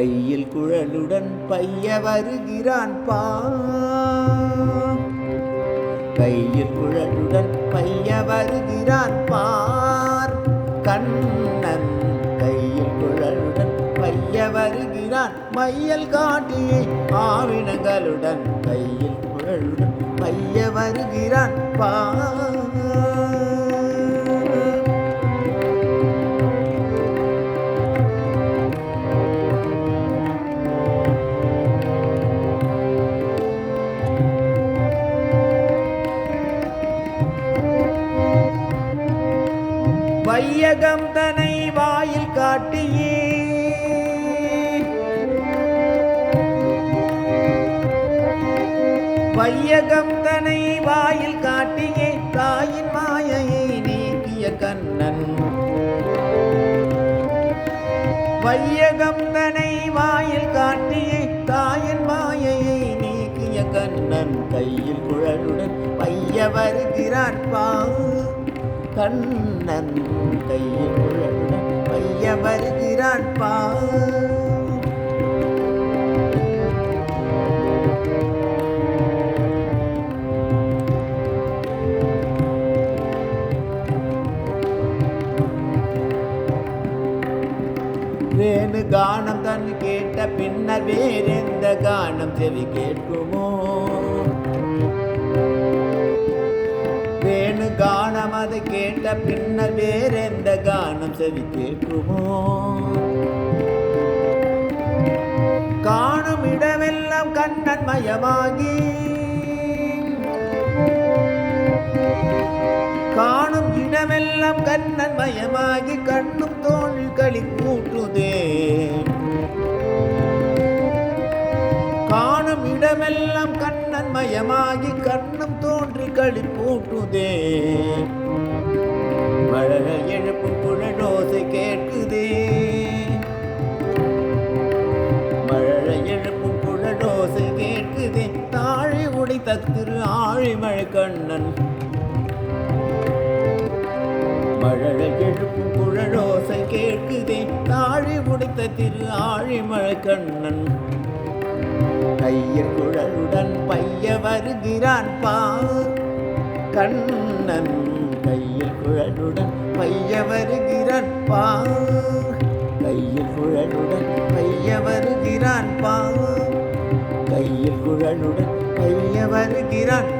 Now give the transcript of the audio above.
கையில் குழலுடன் பைய வருகிறான் கையில் குழலுடன் பைய வருகிறான் பார் கண்ணன் கையில் குழலுடன் பைய வருகிறான் மையல் காட்டியை ஆவினங்களுடன் கையில் குழலுடன் பைய வருகிறான் பார் வையகம் தனை வாயில் காட்டியே வையகம் தனை வாயில் காட்டியே தாயின் மாயையை நீக்கிய கண்ணன் வையகம் தனை வாயில் காட்டியே தாயின் மாயையை நீக்கிய கண்ணன் கையில் குழலுடன் பைய வருகிறான் கண்ணன் கையில் குழலுடன் பைய வருகிறான் வேணு கானம் தன் கேட்ட பின்னர் வேறெந்த கானம் செவி கேட்குமோ வேணு கானம் அதை கேட்ட பின்னர் வேறெந்த கானம் செவி கேட்குமோ காணும் இடமெல்லாம் கண்ணன் மயமாகி காணும் இடமெல்லாம் கண்ணன் மயமாகி கண்ணும் தோல் களி கூட்டுதே காணும் இடமெல்லாம் கண்ணன் மயமாகி கண்ணும் தோன்றி களி கூட்டுதே மழை எழுப்பும் குழலோசை கேட்குதே மழை எழுப்பும் குழலோசை கேட்குதே தாழி உடைத்த திரு ஆழிமழை கண்ணன் மழை எழுப்பும் குழலோசை கேட்குதே தாழி உடைத்த திரு ஆழிமழை கண்ணன் கையில் குழலுடன் பைய வருகிறான் கண்ணன் கையில் குழலுடன் பைய வருகிறான் கையில் குழலுடன் பைய வருகிறான் கையில் குழலுடன் பைய வருகிறான்